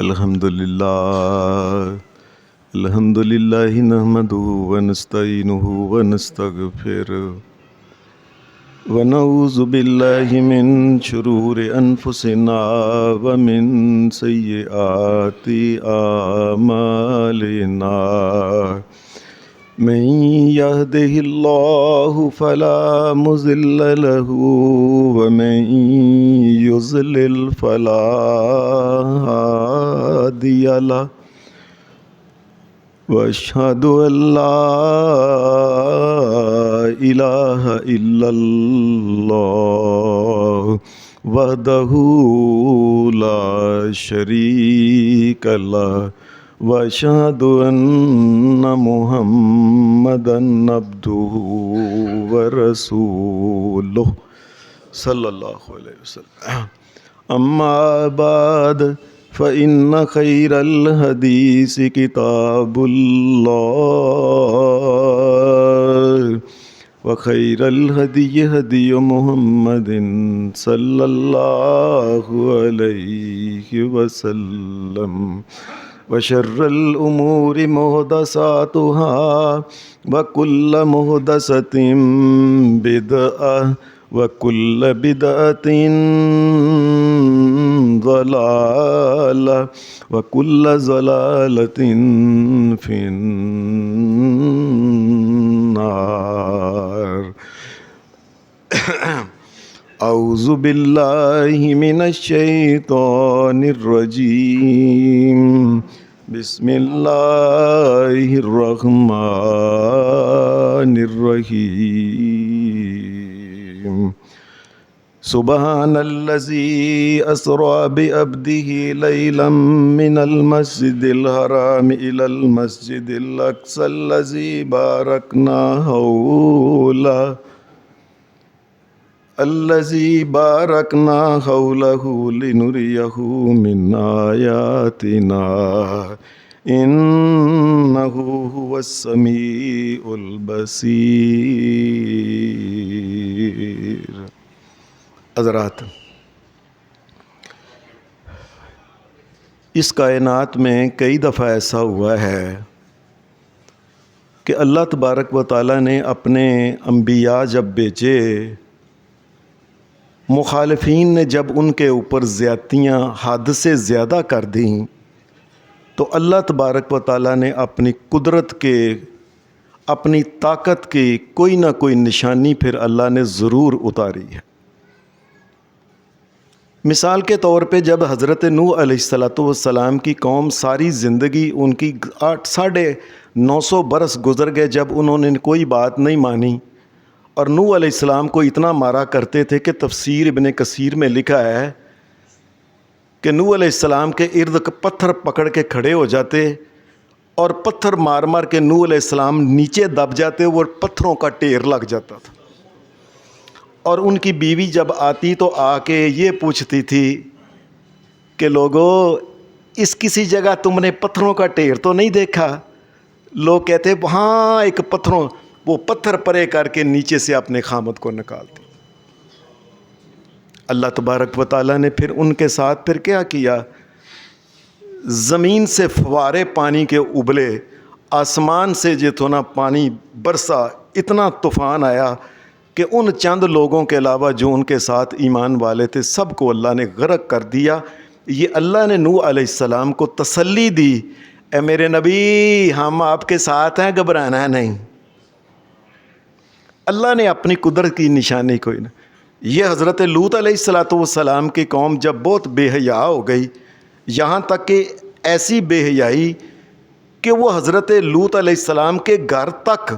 الحمدللہ نحمدہ ونستعینہ ونستغفرہ ونعوذ باللہ من شرور انفسنا ومن سیئات اعمالنا من یہدہ اللہ فلا مضل لہ ومن یضلل فلا ہادی لہ واشہد ان لا الہ الا اللہ وحدہ لا شریک لہ واشہد ان محمدا عبدہ ورسولہ صلی اللہ علیہ وسلم۔ اما بعد فإن خير الحديث كتاب الله وخير الهدي هدي محمد صلى الله عليه وسلم وشر الأمور محدثاتها وكل محدثة بدعة وَكُلَّ بِدْعَةٍ ضَلَالَةٍ وَكُلَّ ضَلَالَةٍ فِي النَّارِ۔ اعوذ باللہ من الشیطان الرجیم، بسم اللہ الرحمن الرحیم۔ سبحان الذي أسرى بعبده ليلا من المسجد الحرام إلى المسجد الأقصى الذي باركنا حوله لنريه من آياتنا إنه هو السميع البصير۔ حضرات، اس کائنات میں کئی دفعہ ایسا ہوا ہے کہ اللہ تبارک و تعالیٰ نے اپنے انبیاء جب بھیجے، مخالفین نے جب ان کے اوپر زیادتیاں حد سے زیادہ کر دیں تو اللہ تبارک و تعالیٰ نے اپنی قدرت کے، اپنی طاقت کی کوئی نہ کوئی نشانی پھر اللہ نے ضرور اتاری ہے۔ مثال کے طور پہ جب حضرت نوح علیہ السلام کی قوم ساری زندگی ان کی 950 برس گزر گئے جب انہوں نے کوئی بات نہیں مانی، اور نوح علیہ السلام کو اتنا مارا کرتے تھے کہ تفسیر ابن کثیر میں لکھا ہے کہ نوح علیہ السلام کے ارد پتھر پکڑ کے کھڑے ہو جاتے اور پتھر مار مار کے نوح علیہ السلام نیچے دب جاتے اور پتھروں کا ڈھیر لگ جاتا تھا۔ اور ان کی بیوی جب آتی تو آ کے یہ پوچھتی تھی کہ لوگو اس کسی جگہ تم نے پتھروں کا ڈھیر تو نہیں دیکھا؟ لوگ کہتے ہاں ایک پتھروں، وہ پتھر پرے کر کے نیچے سے اپنے خامد کو نکالتی۔ اللہ تبارک و تعالیٰ نے پھر ان کے ساتھ پھر کیا کیا؟ زمین سے فوارے پانی کے ابلے، آسمان سے جو تو نا پانی برسا، اتنا طوفان آیا کہ ان چند لوگوں کے علاوہ جو ان کے ساتھ ایمان والے تھے سب کو اللہ نے غرق کر دیا۔ یہ اللہ نے نوح علیہ السلام کو تسلی دی، اے میرے نبی ہم آپ کے ساتھ ہیں، گھبرانا نہیں۔ اللہ نے اپنی قدرت کی نشانی کوئی نہ۔ یہ حضرت لوط علیہ السلام کی قوم جب بہت بے حیا ہو گئی، یہاں تک کہ ایسی بے حیائی کہ وہ حضرت لوط علیہ السلام کے گھر تک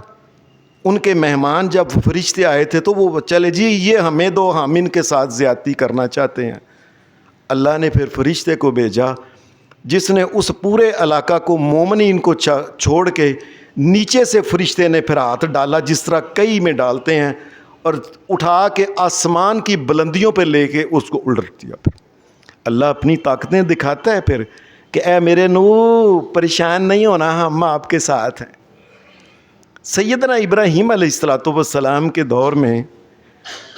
ان کے مہمان جب فرشتے آئے تھے تو وہ چلے جی یہ ہمیں دو، ہم ان کے ساتھ زیادتی کرنا چاہتے ہیں۔ اللہ نے پھر فرشتے کو بھیجا جس نے اس پورے علاقہ کو مومنین کو چھوڑ کے نیچے سے فرشتے نے پھر ہاتھ ڈالا جس طرح کئی میں ڈالتے ہیں، اور اٹھا کے آسمان کی بلندیوں پہ لے کے اس کو الٹ دیا۔ پھر اللہ اپنی طاقتیں دکھاتا ہے پھر کہ اے میرے نوح پریشان نہیں ہونا، ہم آپ کے ساتھ ہیں۔ سیدنا ابراہیم علیہ السلام کے دور میں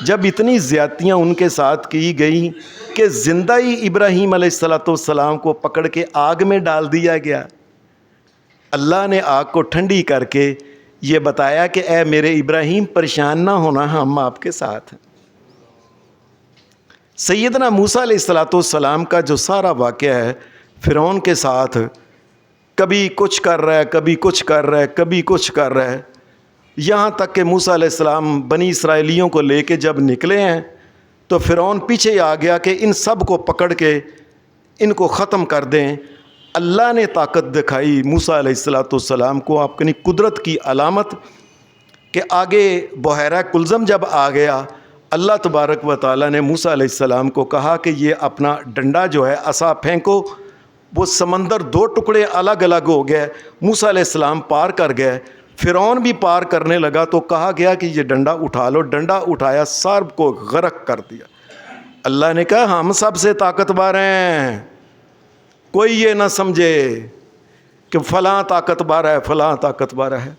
جب اتنی زیادتیاں ان کے ساتھ کی گئیں کہ زندہ ہی ابراہیم علیہ السلام کو پکڑ کے آگ میں ڈال دیا گیا۔ اللہ نے آگ کو ٹھنڈی کر کے یہ بتایا کہ اے میرے ابراہیم پریشان نہ ہونا، ہم آپ کے ساتھ ہیں۔ سیدنا موسیٰ علیہ السلام کا جو سارا واقعہ ہے فرعون کے ساتھ، کبھی کچھ کر رہا ہے، کبھی کچھ کر رہا ہے، کبھی کچھ کر رہا ہے، یہاں تک کہ موسیٰ علیہ السلام بنی اسرائیلیوں کو لے کے جب نکلے ہیں تو فرعون پیچھے آ گیا کہ ان سب کو پکڑ کے ان کو ختم کر دیں۔ اللہ نے طاقت دکھائی موسیٰ علیہ السلام کو اپنی قدرت کی علامت کہ آگے بحیرہ کلزم جب آ گیا، اللہ تبارک و تعالیٰ نے موسیٰ علیہ السلام کو کہا کہ یہ اپنا ڈنڈا جو ہے عصا پھینکو۔ وہ سمندر دو ٹکڑے الگ الگ ہو گئے، موسیٰ علیہ السلام پار کر گئے، فرعون بھی پار کرنے لگا تو کہا گیا کہ یہ ڈنڈا اٹھا لو۔ ڈنڈا اٹھایا، سب کو غرق کر دیا۔ اللہ نے کہا ہم سب سے طاقتور ہیں، کوئی یہ نہ سمجھے کہ فلاں طاقتور ہے، فلاں طاقتور ہے۔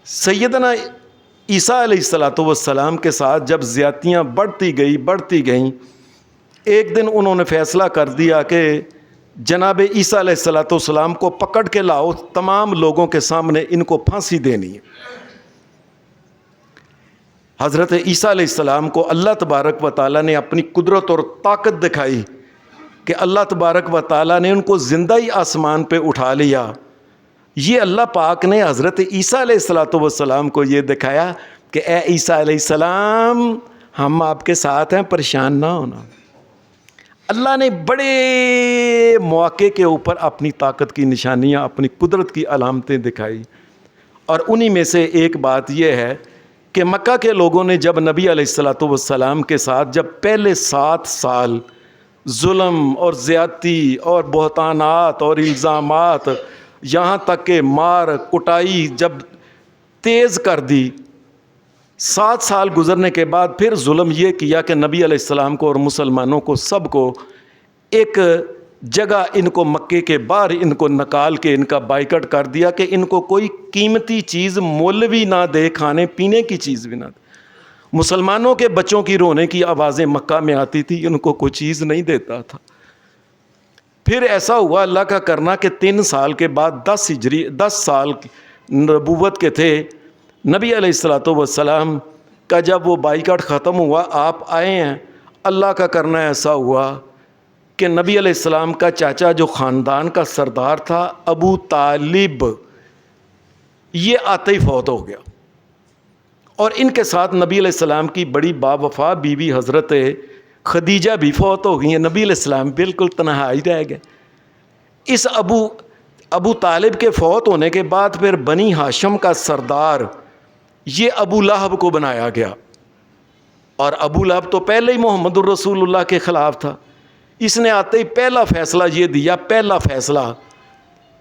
سیدنا عیسیٰ علیہ السلام کے ساتھ جب زیادتیاں بڑھتی گئیں، ایک دن انہوں نے فیصلہ کر دیا کہ جناب عیسیٰ علیہ السلام کو پکڑ کے لاؤ، تمام لوگوں کے سامنے ان کو پھانسی دینی ہے۔ حضرت عیسیٰ علیہ السلام کو اللہ تبارک و تعالیٰ نے اپنی قدرت اور طاقت دکھائی کہ اللہ تبارک و تعالیٰ نے ان کو زندہ ہی آسمان پہ اٹھا لیا۔ یہ اللہ پاک نے حضرت عیسیٰ علیہ السلام کو یہ دکھایا کہ اے عیسیٰ علیہ السلام ہم آپ کے ساتھ ہیں، پریشان نہ ہونا۔ اللہ نے بڑے مواقع کے اوپر اپنی طاقت کی نشانیاں، اپنی قدرت کی علامتیں دکھائی، اور انہی میں سے ایک بات یہ ہے کہ مکہ کے لوگوں نے جب نبی علیہ السلام کے ساتھ جب پہلے 7 سال ظلم اور زیادتی اور بہتانات اور الزامات، یہاں تک کہ مار کٹائی جب تیز کر دی، 7 سال گزرنے کے بعد پھر ظلم یہ کیا کہ نبی علیہ السلام کو اور مسلمانوں کو سب کو ایک جگہ ان کو مکے کے باہر ان کو نکال کے ان کا بائیکٹ کر دیا کہ ان کو کوئی قیمتی چیز مول بھی نہ دے، کھانے پینے کی چیز بھی نہ دے۔ مسلمانوں کے بچوں کی رونے کی آوازیں مکہ میں آتی تھی، ان کو کوئی چیز نہیں دیتا تھا۔ پھر ایسا ہوا اللہ کا کرنا کہ 3 سال کے بعد 10 سال نبوت کے تھے، نبی علیہ السلام کا جب وہ بائیکاٹ ختم ہوا، آپ آئے ہیں، اللہ کا کرنا ایسا ہوا کہ نبی علیہ السلام کا چاچا جو خاندان کا سردار تھا ابو طالب، یہ آتے ہی فوت ہو گیا، اور ان کے ساتھ نبی علیہ السلام کی بڑی باوفا بیوی حضرت خدیجہ بھی فوت ہو گئی ہیں۔ نبی علیہ السلام بالکل تنہا ہی رہ گئے۔ اس ابو طالب کے فوت ہونے کے بعد پھر بنی ہاشم کا سردار یہ ابو لہب کو بنایا گیا، اور ابو لہب تو پہلے ہی محمد الرسول اللہ کے خلاف تھا۔ اس نے آتے ہی پہلا فیصلہ یہ دیا، پہلا فیصلہ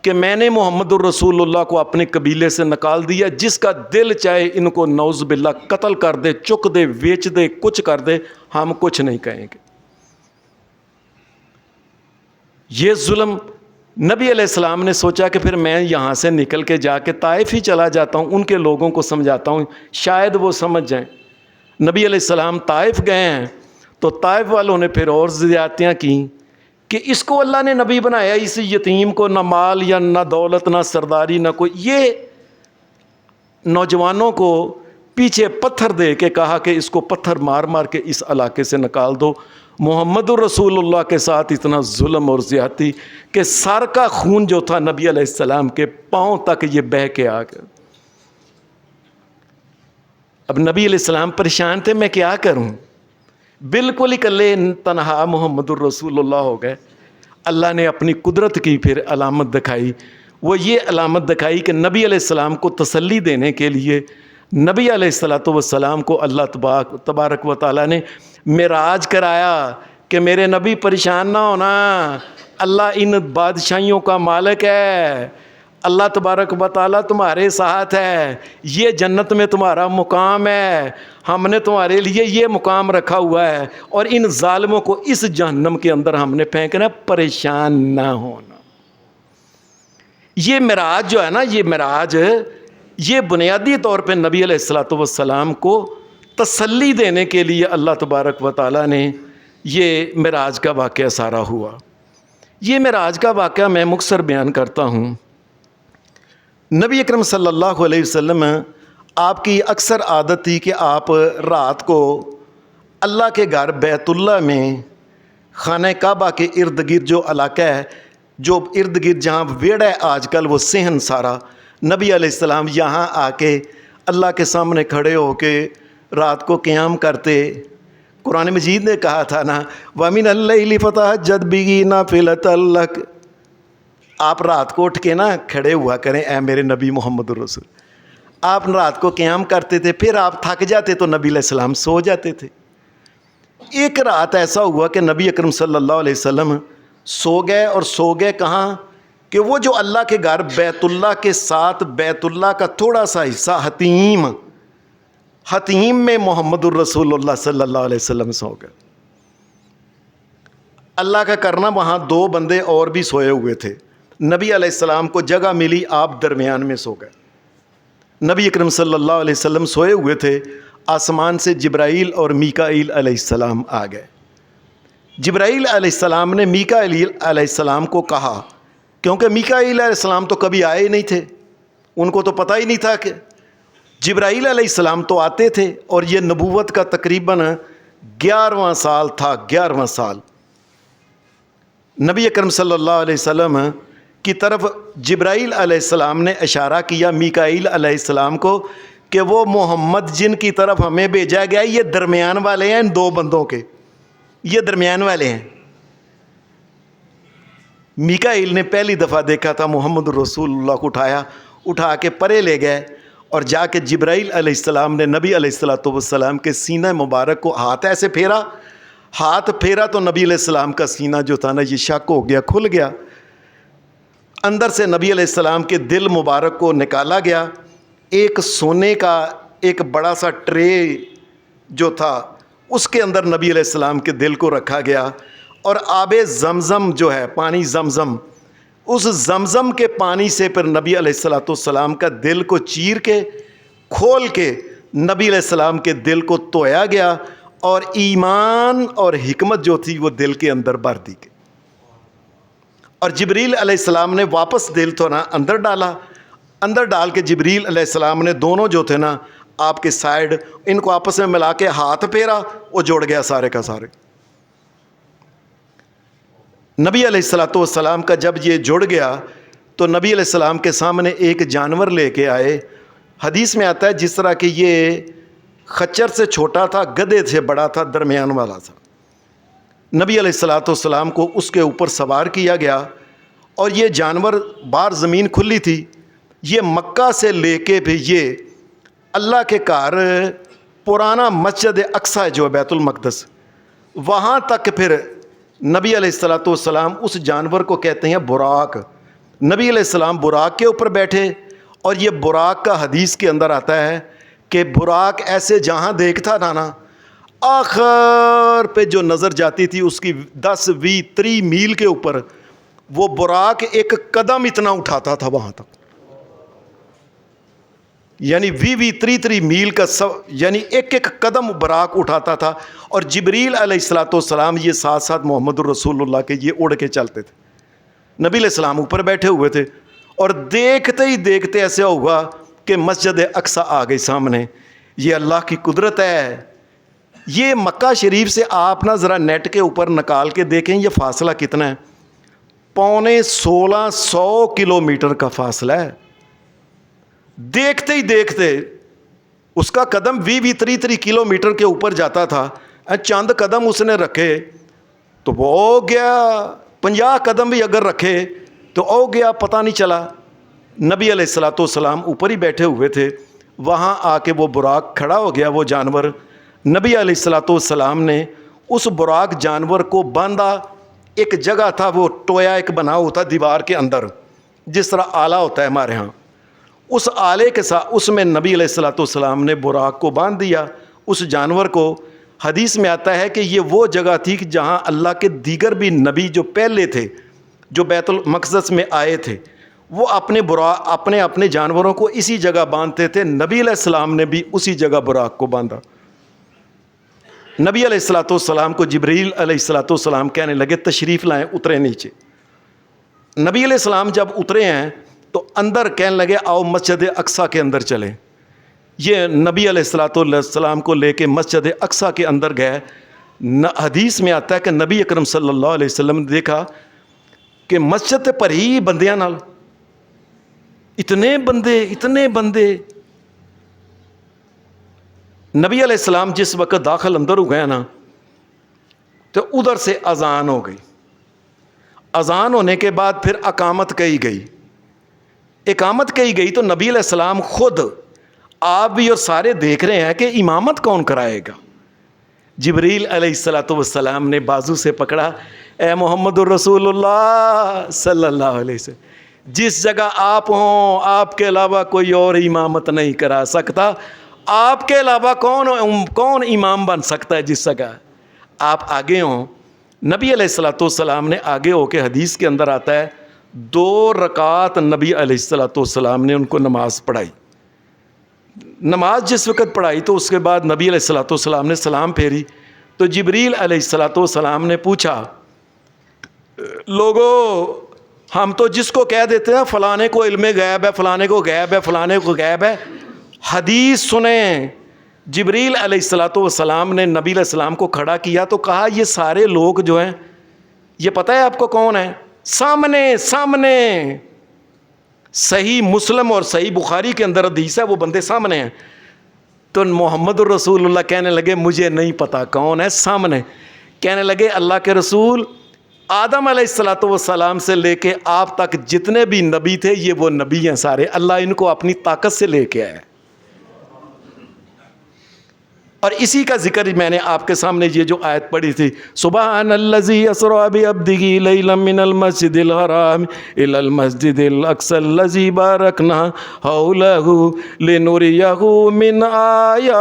کہ میں نے محمد الرسول اللہ کو اپنے قبیلے سے نکال دیا، جس کا دل چاہے ان کو نعوذ باللہ قتل کر دے، چک دے، بیچ دے، کچھ کر دے، ہم کچھ نہیں کہیں گے۔ یہ ظلم نبی علیہ السلام نے سوچا کہ پھر میں یہاں سے نکل کے جا کے طائف ہی چلا جاتا ہوں، ان کے لوگوں کو سمجھاتا ہوں، شاید وہ سمجھ جائیں۔ نبی علیہ السلام طائف گئے ہیں تو طائف والوں نے پھر اور زیادتیاں کیں کہ اس کو اللہ نے نبی بنایا، اس یتیم کو نہ مال یا نہ دولت نہ سرداری نہ کوئی، یہ نوجوانوں کو پیچھے پتھر دے کے کہا کہ اس کو پتھر مار مار کے اس علاقے سے نکال دو۔ محمد الرسول اللہ کے ساتھ اتنا ظلم اور زیادتی کہ سر کا خون جو تھا نبی علیہ السلام کے پاؤں تک یہ بہہ کے آ گیا۔ اب نبی علیہ السلام پریشان تھے، میں کیا کروں، بالکل اکلے تنہا محمد الرسول اللہ ہو گئے۔ اللہ نے اپنی قدرت کی پھر علامت دکھائی، وہ یہ علامت دکھائی کہ نبی علیہ السلام کو تسلی دینے کے لیے نبی علیہ السلام کو اللہ تبارک و تعالیٰ نے معراج کرایا کہ میرے نبی پریشان نہ ہونا، اللہ ان بادشاہیوں کا مالک ہے، اللہ تبارک و تعالیٰ تمہارے ساتھ ہے، یہ جنت میں تمہارا مقام ہے، ہم نے تمہارے لیے یہ مقام رکھا ہوا ہے، اور ان ظالموں کو اس جہنم کے اندر ہم نے پھینکنا، پریشان نہ ہونا۔ یہ معراج جو ہے نا، یہ معراج یہ بنیادی طور پہ نبی علیہ السلام کو تسلی دینے کے لیے اللہ تبارک و تعالیٰ نے یہ معراج کا واقعہ سارا ہوا۔ یہ معراج کا واقعہ میں مختصر بیان کرتا ہوں۔ نبی اکرم صلی اللہ علیہ وسلم آپ کی اکثر عادت تھی کہ آپ رات کو اللہ کے گھر بیت اللہ میں خانہ کعبہ کے ارد گرد جو علاقہ ہے، جو ارد گرد جہاں ویڑا ہے آج کل، وہ صحن سارا، نبی علیہ السلام یہاں آ کے اللہ کے سامنے کھڑے ہو کے رات کو قیام کرتے۔ قرآن مجید نے کہا تھا نا، وَمِنَ اللَّيْلِ فَتَهَجَّدْ بِهِ نَافِلَةً لَكَ، آپ رات کو اٹھ کے نا کھڑے ہوا کریں اے میرے نبی محمد الرسول۔ آپ رات کو قیام کرتے تھے، پھر آپ تھک جاتے تو نبی علیہ السلام سو جاتے تھے۔ ایک رات ایسا ہوا کہ نبی اکرم صلی اللہ علیہ وسلم سو گئے، اور سو گئے کہاں کہ وہ جو اللہ کے گھر بیت اللہ کے ساتھ بیت اللہ کا تھوڑا سا حصہ حتیم میں محمد الرسول اللہ صلی اللہ علیہ وسلم سو گئے۔ اللہ کا کرنا وہاں دو بندے اور بھی سوئے ہوئے تھے، نبی علیہ السلام کو جگہ ملی، آپ درمیان میں سو گئے۔ نبی اکرم صلی اللہ علیہ وسلم سوئے ہوئے تھے، آسمان سے جبرائیل اور میکائیل علیہ السلام آ گئے۔ جبرائیل علیہ السلام نے میکائیل علیہ السلام کو کہا، کیونکہ میکائیل علیہ السلام تو کبھی آئے ہی نہیں تھے، ان کو تو پتہ ہی نہیں تھا کہ جبرائیل علیہ السلام تو آتے تھے، اور یہ نبوت کا تقریباً 11واں سال تھا، 11واں سال۔ نبی اکرم صلی اللہ علیہ وسلم کی طرف جبرائیل علیہ السلام نے اشارہ کیا میکائیل علیہ السلام کو کہ وہ محمد جن کی طرف ہمیں بھیجا گیا یہ درمیان والے ہیں، ان دو بندوں کے، یہ درمیان والے ہیں۔ میکائیل نے پہلی دفعہ دیکھا تھا محمد رسول اللہ کو اٹھا کے پرے لے گئے، اور جا کے جبرائیل علیہ السلام نے نبی علیہ السلام کے سینہ مبارک کو ہاتھ ایسے پھیرا تو نبی علیہ السلام کا سینہ جو تھا نا یہ شک ہو گیا، کھل گیا۔ اندر سے نبی علیہ السلام کے دل مبارک کو نکالا گیا، ایک سونے کا ایک بڑا سا ٹرے جو تھا اس کے اندر نبی علیہ السلام کے دل کو رکھا گیا، اور آب زمزم جو ہے، پانی زمزم، اس زمزم کے پانی سے پھر نبی علیہ السلام کا دل کو چیر کے کھول کے نبی علیہ السلام کے دل کو دھویا گیا، اور ایمان اور حکمت جو تھی وہ دل کے اندر بھر دی گئی۔ اور جبریل علیہ السلام نے واپس دل تو نا اندر ڈال کے جبریل علیہ السلام نے دونوں جو تھے نا آپ کے سائیڈ، ان کو آپس میں ملا کے ہاتھ پھیرا، وہ جڑ گیا سارے کا سارے۔ نبی علیہ السلام کا جب یہ جڑ گیا تو نبی علیہ السلام کے سامنے ایک جانور لے کے آئے۔ حدیث میں آتا ہے جس طرح کہ یہ خچر سے چھوٹا تھا، گدھے سے بڑا تھا، درمیان والا تھا۔ نبی علیہ السلام کو اس کے اوپر سوار کیا گیا، اور یہ جانور باہر زمین کھلی تھی، یہ مکہ سے لے کے بھی یہ اللہ کے گھر پرانا مسجد اقصی جو ہے بیت المقدس، وہاں تک پھر نبی علیہ السلام اس جانور کو کہتے ہیں براق۔ نبی علیہ السلام براق کے اوپر بیٹھے، اور یہ براق کا حدیث کے اندر آتا ہے کہ براق ایسے جہاں دیکھتا تھا نا، آخر پہ جو نظر جاتی تھی اس کی 10 20 30 میل کے اوپر، وہ براق ایک قدم اتنا اٹھاتا تھا وہاں تک، یعنی 20 30 میل کا یعنی ایک قدم براق اٹھاتا تھا۔ اور جبریل علیہ السلام یہ ساتھ ساتھ محمد الرسول اللہ کے یہ اڑ کے چلتے تھے، نبی علیہ السلام اوپر بیٹھے ہوئے تھے، اور دیکھتے ہی دیکھتے ایسے ہوا کہ مسجد اقصی آ گئی سامنے۔ یہ اللہ کی قدرت ہے۔ یہ مکہ شریف سے آپ نا ذرا نیٹ کے اوپر نکال کے دیکھیں یہ فاصلہ کتنا ہے، 1650 کلومیٹر کا فاصلہ ہے۔ دیکھتے ہی دیکھتے اس کا قدم 20 30 کلومیٹر کے اوپر جاتا تھا، چند قدم اس نے رکھے تو وہ ہو گیا، 50 قدم بھی اگر رکھے تو ہو گیا، پتہ نہیں چلا۔ نبی علیہ السلام اوپر ہی بیٹھے ہوئے تھے، وہاں آ کے وہ براق کھڑا ہو گیا، وہ جانور۔ نبی علیہ السلام نے اس براق جانور کو باندھا، ایک جگہ تھا وہ ٹویا ایک بنا ہوتا دیوار کے اندر، جس طرح آلہ ہوتا ہے ہمارے ہاں، اس آلے کے ساتھ اس میں نبی علیہ السلام نے براق کو باندھ دیا، اس جانور کو۔ حدیث میں آتا ہے کہ یہ وہ جگہ تھی کہ جہاں اللہ کے دیگر بھی نبی جو پہلے تھے، جو بیت المقدس میں آئے تھے، وہ اپنے جانوروں کو اسی جگہ باندھتے تھے۔ نبی علیہ السلام نے بھی اسی جگہ براق کو باندھا۔ نبی علیہ الصلوۃ والسلام کو جبریل علیہ الصلوۃ والسلام کہنے لگے تشریف لائیں، اترے نیچے۔ نبی علیہ السلام جب اترے ہیں تو اندر کہنے لگے آؤ مسجد اقصیٰ کے اندر چلیں۔ یہ نبی علیہ الصلوۃ والسلام کو لے کے مسجد اقصیٰ کے اندر گئے۔ حدیث میں آتا ہے کہ نبی اکرم صلی اللہ علیہ وسلم نے دیکھا کہ مسجد پر ہی بندیاں نال اتنے بندے۔ نبی علیہ السلام جس وقت داخل اندر ہو گئے نا تو ادھر سے اذان ہو گئی۔ اذان ہونے کے بعد پھر اقامت کہی گئی۔ اقامت کہی گئی تو نبی علیہ السلام خود، آپ بھی اور سارے دیکھ رہے ہیں کہ امامت کون کرائے گا۔ جبریل علیہ الصلوۃ والسلام نے بازو سے پکڑا، اے محمد الرسول اللہ صلی اللہ علیہ وسلم، جس جگہ آپ ہوں آپ کے علاوہ کوئی اور امامت نہیں کرا سکتا۔ آپ کے علاوہ کون امام بن سکتا ہے جس جگہ آپ آگے ہوں۔ نبی علیہ الصلوۃ والسلام نے آگے ہو کے، حدیث کے اندر آتا ہے 2 رکعت نبی علیہ الصلوۃ والسلام نے ان کو نماز پڑھائی۔ نماز جس وقت پڑھائی تو اس کے بعد نبی علیہ الصلوۃ والسلام نے سلام پھیری تو جبریل علیہ الصلوۃ والسلام نے پوچھا، لوگو ہم تو جس کو کہہ دیتے ہیں فلانے کو علم غیب ہے، فلانے کو غیب ہے، فلانے کو غیب ہے، حدیث سنیں۔ جبریل علیہ الصلوۃ والسلام نے نبی علیہ السلام کو کھڑا کیا تو کہا یہ سارے لوگ جو ہیں یہ پتہ ہے آپ کو کون ہیں؟ سامنے صحیح مسلم اور صحیح بخاری کے اندر حدیث ہے وہ بندے سامنے ہیں۔ تو محمد الرسول اللہ کہنے لگے مجھے نہیں پتا کون ہے سامنے۔ کہنے لگے اللہ کے رسول، آدم علیہ الصلوۃ والسلام سے لے کے آپ تک جتنے بھی نبی تھے یہ وہ نبی ہیں سارے، اللہ ان کو اپنی طاقت سے لے کے آیا۔ اور اسی کا ذکر میں نے آپ کے سامنے یہ جو آیت پڑھی تھی، سبحان الذی اسریٰ بعبدہ لیلا من المسجد الحرام الی المسجد الاقصی الذی بارکنا حولہ لنریہ من آیاتنا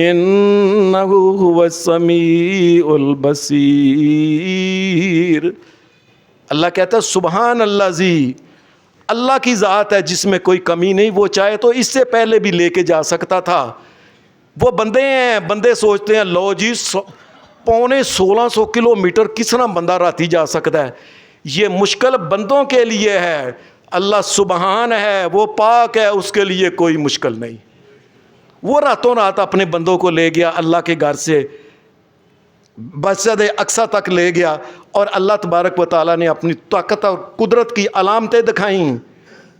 انہ هو السمیع البصیر۔ اللہ کہتا ہے سبحان الذی، اللہ کی ذات ہے جس میں کوئی کمی نہیں، وہ چاہے تو اس سے پہلے بھی لے کے جا سکتا تھا۔ وہ بندے ہیں، بندے سوچتے ہیں لو جی 1650 کلومیٹر کس طرح بندہ راتی جا سکتا ہے، یہ مشکل بندوں کے لیے ہے۔ اللہ سبحان ہے، وہ پاک ہے، اس کے لیے کوئی مشکل نہیں۔ وہ راتوں رات اپنے بندوں کو لے گیا، اللہ کے گھر سے مسجد اقصیٰ تک لے گیا، اور اللہ تبارک و تعالیٰ نے اپنی طاقت اور قدرت کی علامتیں دکھائیں۔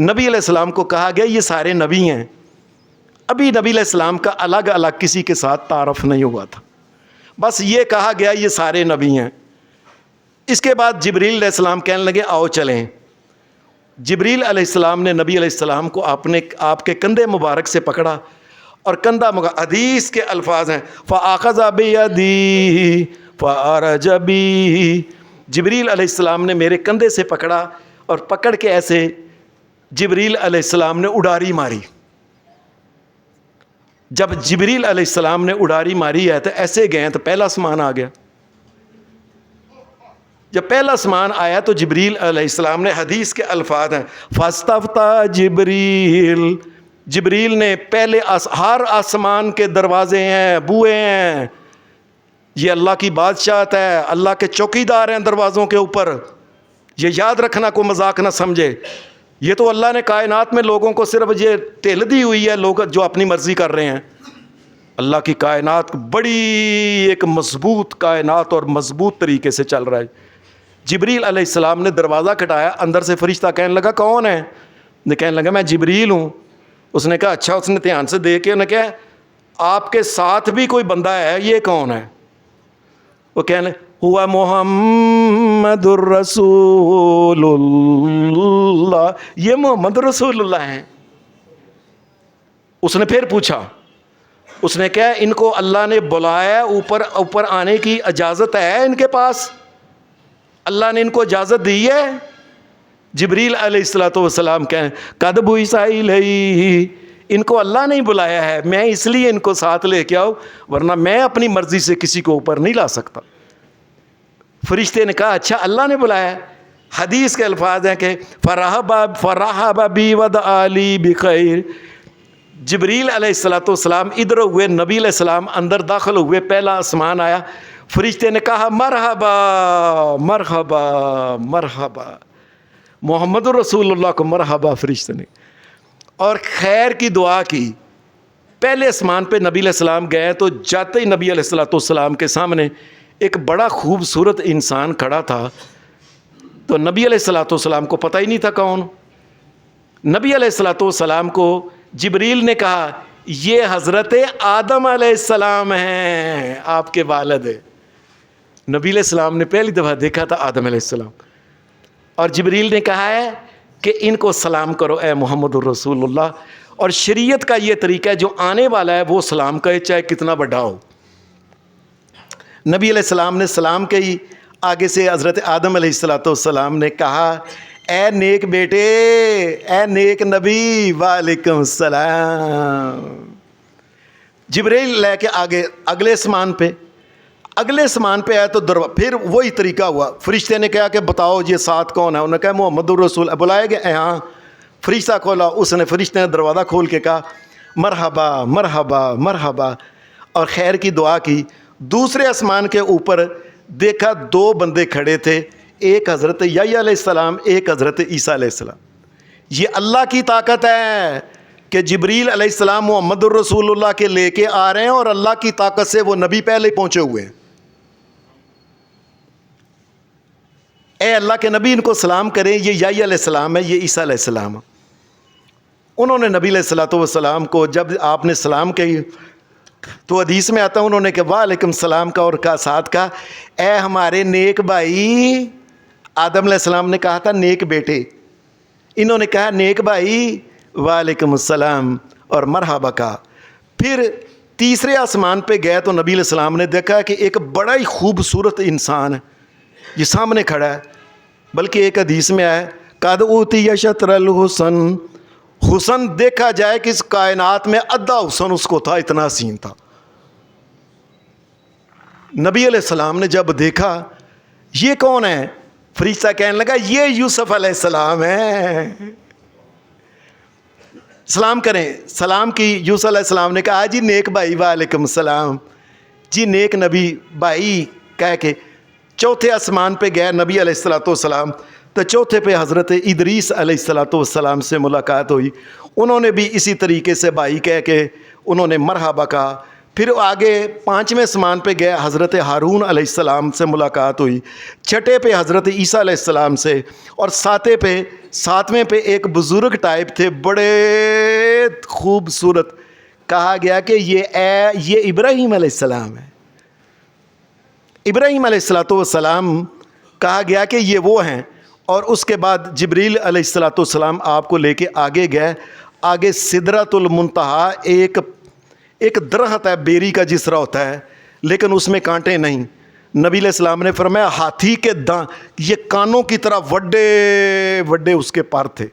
نبی علیہ السلام کو کہا گیا یہ سارے نبی ہیں۔ ابھی نبی علیہ السلام کا الگ الگ کسی کے ساتھ تعارف نہیں ہوا تھا، بس یہ کہا گیا یہ سارے نبی ہیں۔ اس کے بعد جبریل علیہ السلام کہنے لگے آؤ چلیں۔ جبریل علیہ السلام نے نبی علیہ السلام کو آپ کے کندھے مبارک سے پکڑا، اور کندھا حدیث کے الفاظ ہیں فَأَخَذَ بِيَدِي فَأَرَجَ بِي، جبریل علیہ السلام نے میرے کندھے سے پکڑا اور پکڑ کے ایسے جبریل علیہ السلام نے اڈاری ماری۔ جب جبریل علیہ السلام نے اڈاری ماری ہے تو ایسے گئے تو پہلا آسمان آ گیا۔ جب پہلا آسمان آیا تو جبریل علیہ السلام نے، حدیث کے الفاظ ہیں فَاسْتَفْتَحَ جبریل، جبریل نے پہلے ہر آسمان کے دروازے ہیں، بوئے ہیں، یہ اللہ کی بادشاہت ہے، اللہ کے چوکیدار ہیں دروازوں کے اوپر، یہ یاد رکھنا، کو مذاق نہ سمجھے۔ یہ تو اللہ نے کائنات میں لوگوں کو صرف یہ ٹھیل دی ہوئی ہے، لوگ جو اپنی مرضی کر رہے ہیں۔ اللہ کی کائنات بڑی ایک مضبوط کائنات اور مضبوط طریقے سے چل رہا ہے۔ جبریل علیہ السلام نے دروازہ کھٹایا، اندر سے فرشتہ کہنے لگا کون ہے؟ نے کہنے لگا میں جبریل ہوں۔ اس نے کہا اچھا، اس نے دھیان سے دیکھ کے انہیں کہا آپ کے ساتھ بھی کوئی بندہ ہے، یہ کون ہے؟ وہ کہنے ہوا محمد الرسول اللہ، یہ محمد رسول اللہ ہیں۔ اس نے پھر پوچھا، اس نے کہا ان کو اللہ نے بلایا، اوپر آنے کی اجازت ہے ان کے پاس؟ اللہ نے ان کو اجازت دی ہے؟ جبریل علیہ الصلوۃ والسلام کہیں قد بعث الیہ، ان کو اللہ نے بلایا ہے، میں اس لیے ان کو ساتھ لے کے آؤں، ورنہ میں اپنی مرضی سے کسی کو اوپر نہیں لا سکتا۔ فرشتے نے کہا اچھا اللہ نے بلایا ہے۔ حدیث کے الفاظ ہیں کہ فرحب بی ودعا لی بخیر، جبریل علیہ الصلوۃ والسلام ادھر ہوئے, نبی علیہ السلام اندر داخل ہوئے, پہلا آسمان آیا, فرشتے نے کہا مرحبا مرحبا مرحبا, محمد رسول اللہ کو مرحبا فرشتے نے, اور خیر کی دعا کی. پہلے آسمان پہ نبی علیہ السلام گئے تو جاتے ہی نبی علیہ الصلوۃ والسلام کے سامنے ایک بڑا خوبصورت انسان کھڑا تھا. تو نبی علیہ الصلوۃ والسلام کو پتہ ہی نہیں تھا کون. نبی علیہ الصلوۃ والسلام کو جبریل نے کہا یہ حضرت آدم علیہ السلام ہیں, آپ کے والد ہیں. نبی علیہ السلام نے پہلی دفعہ دیکھا تھا آدم علیہ السلام, اور جبریل نے کہا ہے کہ ان کو سلام کرو اے محمد الرسول اللہ. اور شریعت کا یہ طریقہ ہے جو آنے والا ہے وہ سلام کہے چاہے کتنا بڑا ہو. نبی علیہ السلام نے سلام کہی, آگے سے حضرت آدم علیہ الصلوۃ والسلام نے کہا اے نیک بیٹے, اے نیک نبی, وعلیکم السلام. جبریل لے کے آگے اگلے آسمان پہ آیا تو پھر وہی طریقہ ہوا. فرشتے نے کہا کہ بتاؤ یہ ساتھ کون ہے, انہوں نے کہا محمد الرسول. بلائے گئے ہاں, فرشتہ کھولا, فرشتے نے دروازہ کھول کے کہا مرحبا مرحبا مرحبا, اور خیر کی دعا کی. دوسرے آسمان کے اوپر دیکھا دو بندے کھڑے تھے, ایک حضرت یحییٰ علیہ السلام, ایک حضرت عیسیٰ علیہ السلام. یہ اللہ کی طاقت ہے کہ جبریل علیہ السلام محمد الرسول اللہ کے لے کے آ رہے ہیں, اور اللہ کی طاقت سے وہ نبی پہلے پہنچے ہوئے ہیں. اے اللہ کے نبی ان کو سلام کریں, یہ یحییٰ علیہ السلام ہے, یہ عیسیٰ علیہ السلام. انہوں نے نبی علیہ الصلوۃ والسلام کو جب آپ نے سلام کہی تو حدیث میں آتا ہے انہوں نے کہ وعلیکم السلام کا, اور کا ساتھ کا اے ہمارے نیک بھائی. آدم علیہ السلام نے کہا تھا نیک بیٹے, انہوں نے کہا نیک بھائی وعلیکم السلام اور مرحبا کا. پھر تیسرے آسمان پہ گئے تو نبی علیہ السلام نے دیکھا کہ ایک بڑا ہی خوبصورت انسان ہے, یہ سامنے کھڑا ہے. بلکہ ایک حدیث میں آیا قد اوتی شطر الحسن, حسن دیکھا جائے کہ اس کائنات میں آدھا حسن اس کو تھا, اتنا حسین تھا. نبی علیہ السلام نے جب دیکھا یہ کون ہے, فرشتہ کہنے لگا یہ یوسف علیہ السلام ہے. سلام کریں, سلام کی. یوسف علیہ السلام نے کہا جی نیک بھائی وعلیکم السلام, جی نیک نبی بھائی کہہ کے چوتھے آسمان پہ گئے نبی علیہ الصلوۃ والسلام. تو چوتھے پہ حضرت ادریس علیہ الصلوۃ والسلام سے ملاقات ہوئی. انہوں نے بھی اسی طریقے سے بھائی کہہ کے انہوں نے مرحبا کہا. پھر آگے پانچویں آسمان پہ گئے, حضرت ہارون علیہ السلام سے ملاقات ہوئی. چھٹے پہ حضرت عیسیٰ علیہ السلام سے, اور ساتویں پہ ایک بزرگ ٹائپ تھے بڑے خوبصورت, کہا گیا کہ یہ ابراہیم علیہ السلام ہے. ابراہیم علیہ الصلوۃ والسلام کہا گیا کہ یہ وہ ہیں. اور اس کے بعد جبریل علیہ الصلوۃ والسلام آپ کو لے کے آگے گئے. آگے سدرۃ المنتہا ایک درخت ہے بیری کا جس طرح ہوتا ہے, لیکن اس میں کانٹے نہیں. نبی علیہ السلام نے فرمایا ہاتھی کے یہ کانوں کی طرح وڈے وڈے اس کے پر تھے.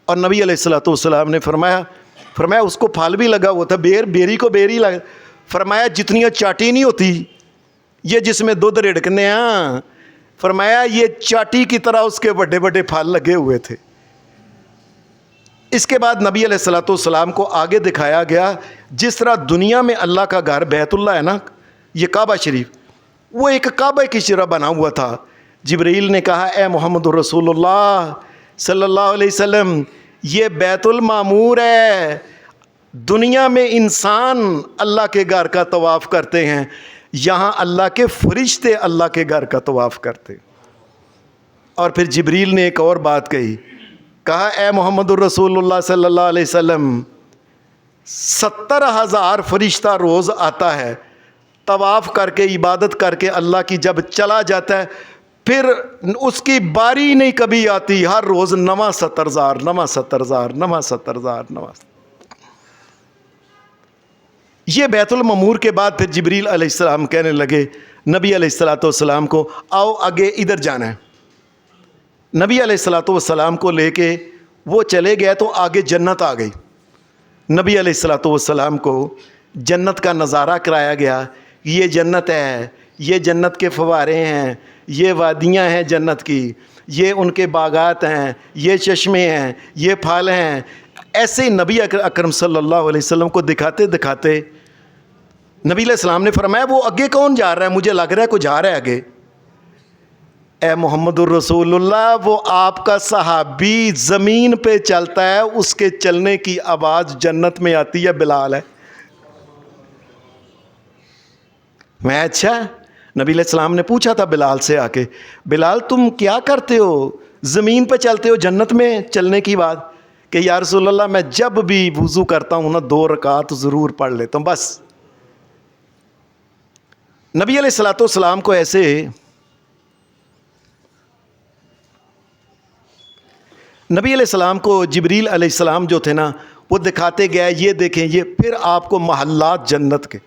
اور نبی علیہ الصلوۃ والسلام نے فرمایا اس کو پھل بھی لگا ہوا تھا, بیری کو بیری لگا. فرمایا جتنی چاٹی نہیں ہوتی یہ جس میں دودھ رڑکنے ہیں, فرمایا یہ چاٹی کی طرح اس کے بڑے بڑے پھل لگے ہوئے تھے. اس کے بعد نبی علیہ الصلوۃ والسلام کو آگے دکھایا گیا جس طرح دنیا میں اللہ کا گھر بیت اللہ ہے نا, یہ کعبہ شریف, وہ ایک کعبہ کی طرح بنا ہوا تھا. جبریل نے کہا اے محمد رسول اللہ صلی اللہ علیہ وسلم, یہ بیت المعمور ہے. دنیا میں انسان اللہ کے گھر کا طواف کرتے ہیں, یہاں اللہ کے فرشتے اللہ کے گھر کا طواف کرتے. اور پھر جبریل نے ایک اور بات کہا اے محمد الرسول اللہ صلی اللہ علیہ وسلم, 70,000 فرشتہ روز آتا ہے طواف کر کے عبادت کر کے اللہ کی, جب چلا جاتا ہے پھر اس کی باری نہیں کبھی آتی, ہر روز نواں 70,000 نواں 70,000 نواں 70,000 نواں. یہ بیت المعمور کے بعد پھر جبریل علیہ السلام کہنے لگے نبی علیہ الصلوۃ والسلام کو آؤ آگے ادھر جانا ہے. نبی علیہ الصلوۃ والسلام کو لے کے وہ چلے گئے تو آگے جنت آ گئی. نبی علیہ الصلوۃ والسلام کو جنت کا نظارہ کرایا گیا. یہ جنت ہے, یہ جنت کے فوارے ہیں, یہ وادیاں ہیں جنت کی, یہ ان کے باغات ہیں, یہ چشمے ہیں, یہ پھل ہیں. ایسے ہی نبی اکرم صلی اللہ علیہ وسلم کو دکھاتے دکھاتے نبی علیہ السلام نے فرمایا وہ آگے کون جا رہا ہے؟ مجھے لگ رہا ہے کوئی جا رہا ہے آگے۔ اے محمد الرسول اللہ، وہ آپ کا صحابی زمین پہ چلتا ہے، اس کے چلنے کی آواز جنت میں آتی ہے، بلال ہے۔ میں اچھا، نبی علیہ السلام نے پوچھا تھا بلال سے آ کے، بلال تم کیا کرتے ہو؟ زمین پہ چلتے ہو، جنت میں چلنے کی بات؟ کہ یا رسول اللہ میں جب بھی وضو کرتا ہوں نا 2 رکعت ضرور پڑھ لیتا ہوں بس۔ نبی علیہ السلام کو ایسے نبی علیہ السلام کو جبریل علیہ السلام جو تھے نا وہ دکھاتے گئے، یہ دیکھیں یہ پھر آپ کو محلات جنت کے،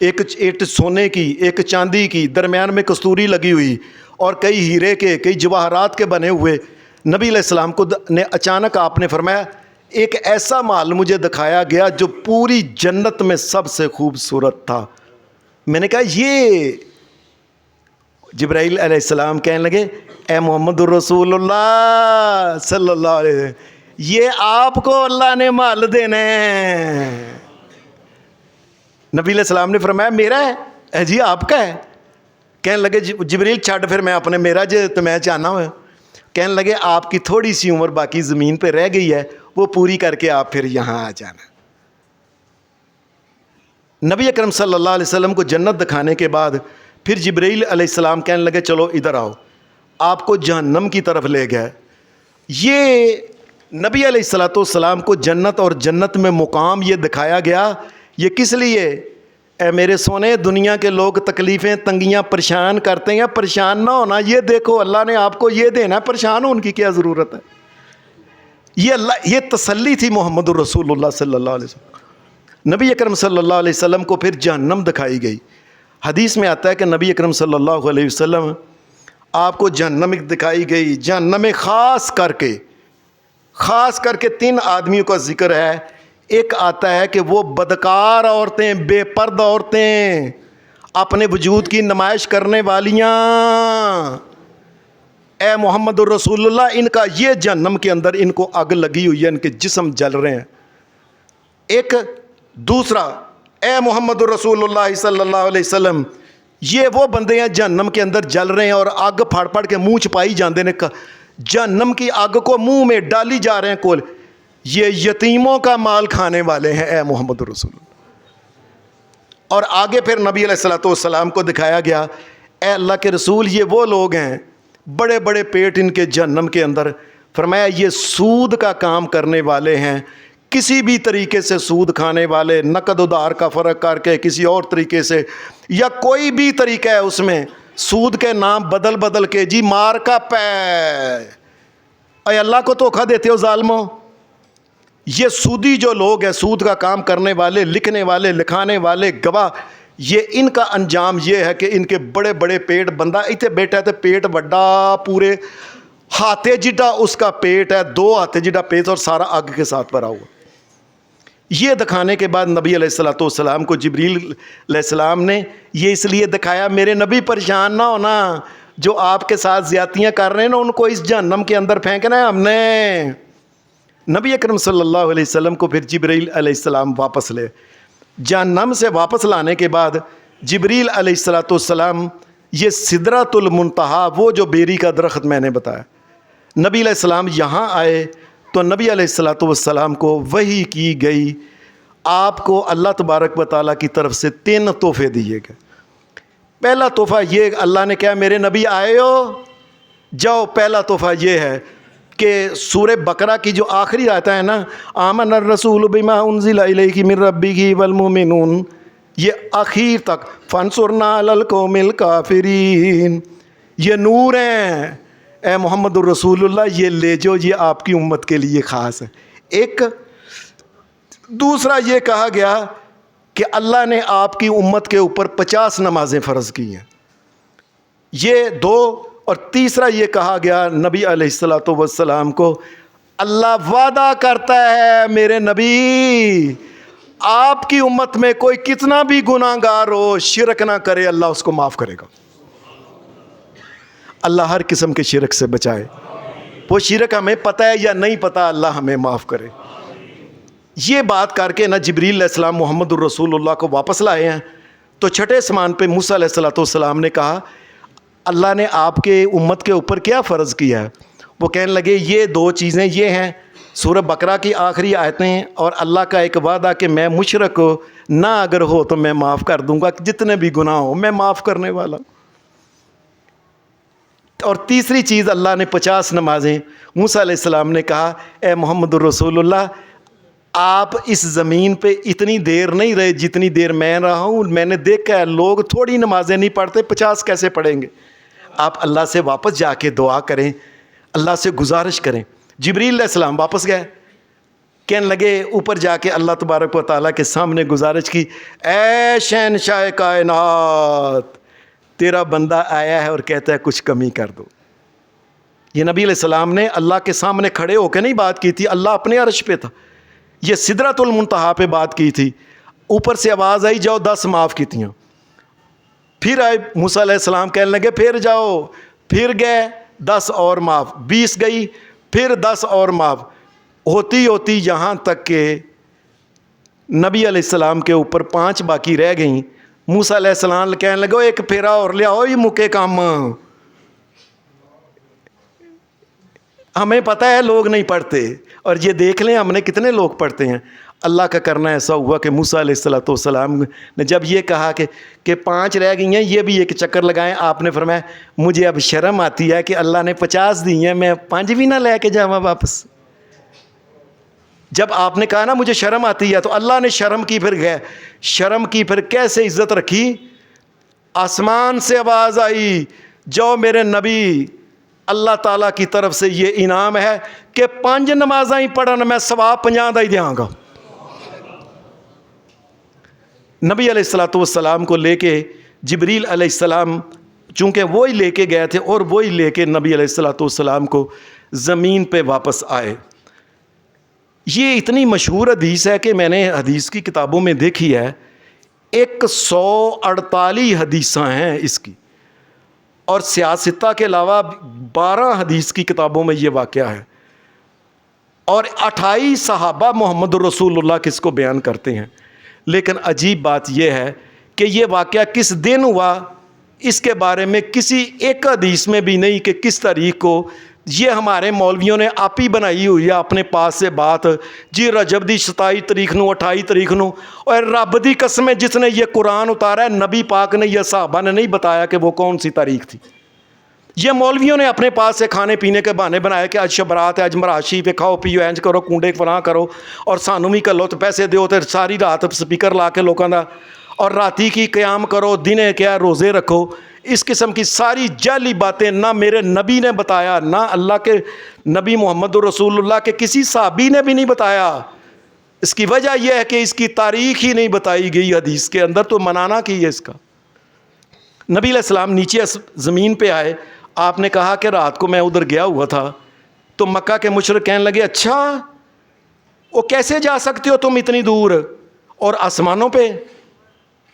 ایک اینٹ سونے کی، ایک چاندی کی، درمیان میں کستوری لگی ہوئی، اور کئی ہیرے کے، کئی جواہرات کے بنے ہوئے۔ نبی علیہ السلام کو نے اچانک آپ نے فرمایا ایک ایسا محل مجھے دکھایا گیا جو پوری جنت میں سب سے خوبصورت تھا۔ میں نے کہا یہ، جبرائیل علیہ السلام کہنے لگے اے محمد الرسول اللہ صلی اللہ علیہ وسلم، یہ آپ کو اللہ نے محل دینا ہے۔ نبی علیہ السلام نے فرمایا میرا ہے؟ اے جی آپ کا ہے۔ کہنے لگے جبریل چھڈ پھر میں اپنے میرا جو تو میں چاہنا ہوں۔ کہنے لگے آپ کی تھوڑی سی عمر باقی زمین پہ رہ گئی ہے، وہ پوری کر کے آپ پھر یہاں آ جانا۔ نبی اکرم صلی اللہ علیہ وسلم کو جنت دکھانے کے بعد پھر جبرائیل علیہ السلام کہنے لگے چلو ادھر آؤ، آپ کو جہنم کی طرف لے گئے۔ یہ نبی علیہ السلام کو جنت اور جنت میں مقام یہ دکھایا گیا، یہ کس لیے؟ اے میرے سونے، دنیا کے لوگ تکلیفیں تنگیاں پریشان کرتے ہیں، پریشان نہ ہونا، یہ دیکھو اللہ نے آپ کو یہ دینا ہے، پریشان ہو ان کی کیا ضرورت ہے؟ یہ تسلی تھی محمد الرسول اللہ صلی اللہ علیہ وسلم۔ نبی اکرم صلی اللہ علیہ وسلم کو پھر جہنم دکھائی گئی۔ حدیث میں آتا ہے کہ نبی اکرم صلی اللہ علیہ وسلم آپ کو جہنم دکھائی گئی۔ جہنم میں خاص کر کے 3 آدمیوں کا ذکر ہے۔ ایک آتا ہے کہ وہ بدکار عورتیں، بے پردہ عورتیں، اپنے وجود کی نمائش کرنے والیاں، اے محمد الرسول اللہ ان کا یہ جہنم کے اندر ان کو آگ لگی ہوئی ہے، ان کے جسم جل رہے ہیں۔ ایک دوسرا، اے محمد الرسول اللہ صلی اللہ علیہ وسلم یہ وہ بندے ہیں جہنم کے اندر جل رہے ہیں اور آگ پھاڑ پھاڑ کے منہ چھپائی جاندے نے، جہنم کی آگ کو منہ میں ڈالی جا رہے ہیں کول، یہ یتیموں کا مال کھانے والے ہیں اے محمد الرسول اللہ۔ اور آگے پھر نبی علیہ السلام کو دکھایا گیا اے اللہ کے رسول یہ وہ لوگ ہیں بڑے بڑے پیٹ ان کے جہنم کے اندر، فرمایا یہ سود کا کام کرنے والے ہیں، کسی بھی طریقے سے سود کھانے والے، نقد ادھار کا فرق کر کے کسی اور طریقے سے، یا کوئی بھی طریقہ ہے اس میں سود کے نام بدل بدل کے، جی مار کا پے، اے اللہ کو دھوکا دیتے ہو ظالموں۔ یہ سودی جو لوگ ہیں، سود کا کام کرنے والے، لکھنے والے، لکھانے والے، گواہ، یہ ان کا انجام یہ ہے کہ ان کے بڑے بڑے پیٹ، بندہ اتنے بیٹھا ہے تو پیٹ بڑا، پورے ہاتھے جڈا اس کا پیٹ ہے، 2 ہاتھے جڈا پیٹ، اور سارا آگ کے ساتھ بھرا ہوا۔ یہ دکھانے کے بعد نبی علیہ السلام کو جبریل علیہ السلام نے یہ اس لیے دکھایا میرے نبی پریشان نہ ہونا، جو آپ کے ساتھ زیادتیاں کر رہے ہیں نا ان کو اس جہنم کے اندر پھینکنا ہے ہم نے۔ نبی اکرم صلی اللہ علیہ وسلم کو پھر جبریل علیہ السلام واپس لے، جہنم سے واپس لانے کے بعد جبریل علیہ السلام یہ سدرۃ المنتہا، وہ جو بیری کا درخت میں نے بتایا، نبی علیہ السلام یہاں آئے تو نبی علیہ السلام کو وحی کی گئی، آپ کو اللہ تبارک و تعالیٰ کی طرف سے 3 تحفے دیے گئے۔ پہلا تحفہ یہ، اللہ نے کہا میرے نبی آئے ہو جاؤ، پہلا تحفہ یہ ہے کہ سورہ بقرہ کی جو آخری آیت ہے نا، آمن الرسول بما انزل الیہ من ربہ والمؤمنون، یہ آخر تک فانصرنا علی القوم الکافرین، یہ نور ہیں اے محمد الرسول اللہ، یہ لے جو، یہ آپ کی امت کے لیے خاص ہے۔ ایک دوسرا یہ کہا گیا کہ اللہ نے آپ کی امت کے اوپر 50 نمازیں فرض کی ہیں، یہ 2، اور تیسرا یہ کہا گیا نبی علیہ السلام کو اللہ وعدہ کرتا ہے میرے نبی آپ کی امت میں کوئی کتنا بھی گناہ گار ہو، شرک نہ کرے، اللہ اس کو معاف کرے گا۔ اللہ ہر قسم کے شرک سے بچائے، وہ شرک ہمیں پتہ ہے یا نہیں پتہ، اللہ ہمیں معاف کرے۔ یہ بات کر کے نا جبریل علیہ السلام محمد الرسول اللہ کو واپس لائے ہیں. تو چھٹے آسمان پہ موسیٰ علیہ السلام نے کہا اللہ نے آپ کے امت کے اوپر کیا فرض کیا ہے؟ وہ کہنے لگے یہ دو چیزیں یہ ہیں، سورہ بقرہ کی آخری آیتیں اور اللہ کا ایک وعدہ کہ میں مشرک نہ اگر ہو تو میں معاف کر دوں گا، جتنے بھی گناہ ہو میں معاف کرنے والا. اور تیسری چیز اللہ نے 50 نمازیں. موسیٰ علیہ السلام نے کہا اے محمد الرسول اللہ آپ اس زمین پہ اتنی دیر نہیں رہے جتنی دیر میں رہا ہوں. میں نے دیکھا ہے لوگ تھوڑی نمازیں نہیں پڑھتے، 50 کیسے پڑھیں گے؟ آپ اللہ سے واپس جا کے دعا کریں، اللہ سے گزارش کریں. جبریل علیہ السلام واپس گئے، کہنے لگے اوپر جا کے اللہ تبارک و تعالیٰ کے سامنے گزارش کی، اے شہنشاہ کائنات تیرا بندہ آیا ہے اور کہتا ہے کچھ کمی کر دو. یہ نبی علیہ السلام نے اللہ کے سامنے کھڑے ہو کے نہیں بات کی تھی، اللہ اپنے عرش پہ تھا. یہ سدرۃ المنتہا پہ بات کی تھی. اوپر سے آواز آئی جاؤ 10 معاف کیتیاں. پھر آئے موسیٰ علیہ السلام کہنے لگے پھر جاؤ، پھر گئے 10 اور معاف، 20 گئی پھر 10 اور معاف، ہوتی ہوتی یہاں تک کہ نبی علیہ السلام کے اوپر 5 باقی رہ گئیں. موسیٰ علیہ السلام کہنے لگے ایک پھیرا اور لے آؤ، یہ مکے کام. ہمیں پتہ ہے لوگ نہیں پڑھتے، اور یہ دیکھ لیں ہم نے کتنے لوگ پڑھتے ہیں. اللہ کا کرنا ایسا ہوا کہ موسیٰ علیہ السلام نے جب یہ کہا کہ 5 رہ گئی ہیں یہ بھی ایک چکر لگائیں، آپ نے فرمایا مجھے اب شرم آتی ہے کہ اللہ نے 50 دی ہیں، میں 5 بھی نہ لے کے جاواں واپس. جب آپ نے کہا نا مجھے شرم آتی ہے تو اللہ نے شرم کی، پھر گئے شرم کی، پھر کیسے عزت رکھی. آسمان سے آواز آئی جو میرے نبی اللہ تعالیٰ کی طرف سے یہ انعام ہے کہ 5 نمازاں ہی پڑھن میں ثواب 50 دا ہی دیاں گا. نبی علیہ السلام کو لے کے جبریل علیہ السلام چونکہ وہی لے کے گئے تھے اور وہی لے کے نبی علیہ السلام کو زمین پہ واپس آئے. یہ اتنی مشہور حدیث ہے کہ میں نے حدیث کی کتابوں میں دیکھی ہے 148 حدیثاں ہیں اس کی، اور سیاستہ کے علاوہ 12 حدیث کی کتابوں میں یہ واقعہ ہے، اور 28 صحابہ محمد الرسول اللہ کس کو بیان کرتے ہیں. لیکن عجیب بات یہ ہے کہ یہ واقعہ کس دن ہوا اس کے بارے میں کسی ایک حدیث میں بھی نہیں کہ کس تاریخ کو. یہ ہمارے مولویوں نے آپ ہی بنائی ہوئی ہے اپنے پاس سے بات، جی رجب دی 27 تاریخ نو 28 تاریخ نو. اور رب دی قسم ہے جس نے یہ قرآن اتارا ہے نبی پاک نے یا صحابہ نے نہیں بتایا کہ وہ کون سی تاریخ تھی. یہ مولویوں نے اپنے پاس سے کھانے پینے کے بہانے بنائے کہ آج شبرات ہے، آج مراشی پہ کھاؤ پیو اینج کرو کنڈے فلاں کرو اور سانو بھی کر لو تو پیسے دیو تو ساری رات سپیکر لا کے لوگوں دا، اور راتی کی قیام کرو دنے کیا روزے رکھو. اس قسم کی ساری جعلی باتیں نہ میرے نبی نے بتایا، نہ اللہ کے نبی محمد رسول اللہ کے کسی صحابی نے بھی نہیں بتایا. اس کی وجہ یہ ہے کہ اس کی تاریخ ہی نہیں بتائی گئی حدیث کے اندر، تو منانا کی ہے اس کا. نبی علیہ السلام نیچے زمین پہ آئے، آپ نے کہا کہ رات کو میں ادھر گیا ہوا تھا. تو مکہ کے مشرک کہنے لگے اچھا وہ کیسے جا سکتے ہو تم اتنی دور اور آسمانوں پہ؟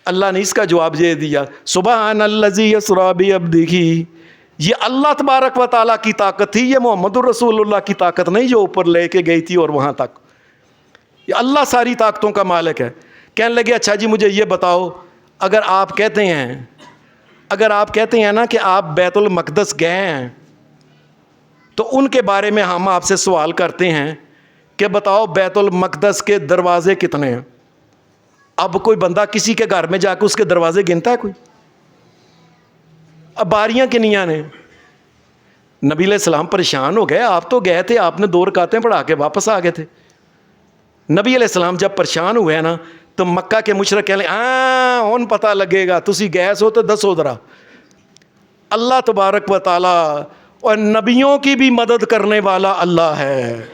اللہ نے اس کا جواب یہ دیا سبحان الذی اسری بعبدہ. یہ اللہ تبارک و تعالیٰ کی طاقت تھی، یہ محمد الرسول اللہ کی طاقت نہیں جو اوپر لے کے گئی تھی اور وہاں تک. یہ اللہ ساری طاقتوں کا مالک ہے. کہنے لگے اچھا جی مجھے یہ بتاؤ، اگر آپ کہتے ہیں نا کہ آپ بیت المقدس گئے ہیں تو ان کے بارے میں ہم آپ سے سوال کرتے ہیں کہ بتاؤ بیت المقدس کے دروازے کتنے ہیں؟ اب کوئی بندہ کسی کے گھر میں جا کے اس کے دروازے گنتا ہے کوئی؟ اب باریاں کنیاں نے. نبی علیہ السلام پریشان ہو گئے، آپ تو گئے تھے، آپ نے 2 رکعتیں پڑھا کے واپس آ گئے تھے. نبی علیہ السلام جب پریشان ہوئے نا تو مکہ کے مشرک کہنے لگے ہن پتہ لگے گا تسی گئے ہو تو دسو ذرا. اللہ تبارک و تعالیٰ اور نبیوں کی بھی مدد کرنے والا اللہ ہے،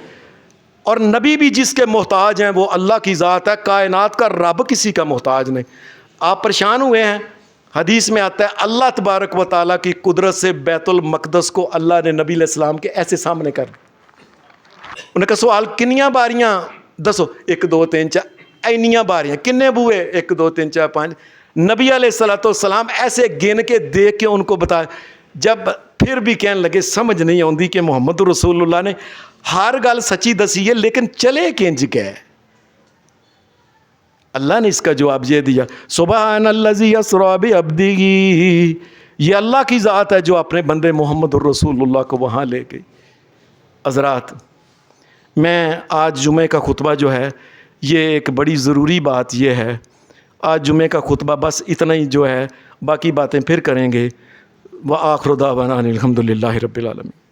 اور نبی بھی جس کے محتاج ہیں وہ اللہ کی ذات ہے. کائنات کا رب کسی کا محتاج نہیں. آپ پریشان ہوئے ہیں، حدیث میں آتا ہے اللہ تبارک و تعالیٰ کی قدرت سے بیت المقدس کو اللہ نے نبی علیہ السلام کے ایسے سامنے کر دیا. انہوں نے کہا سوال کنیاں باریاں دسو؟ 1 2 3 4 اینیاں باریاں. کنے بوئے؟ 1 2 3 4 5. نبی علیہ السلام ایسے گن کے دیکھ کے ان کو بتایا. جب پھر بھی کہنے لگے سمجھ نہیں آتی کہ محمد رسول اللہ نے ہر گل سچی دسی ہے لیکن چلے کنج گئے. اللہ نے اس کا جواب یہ دیا سبحان الذی اسری بعبدہ، یہ اللہ کی ذات ہے جو اپنے بندے محمد الرسول اللہ کو وہاں لے گئی۔ حضرات، میں آج جمعہ کا خطبہ جو ہے یہ ایک بڑی ضروری بات یہ ہے، آج جمعہ کا خطبہ بس اتنا ہی جو ہے، باقی باتیں پھر کریں گے۔ وآخر دعوانا ان الحمد للہ رب العالمین۔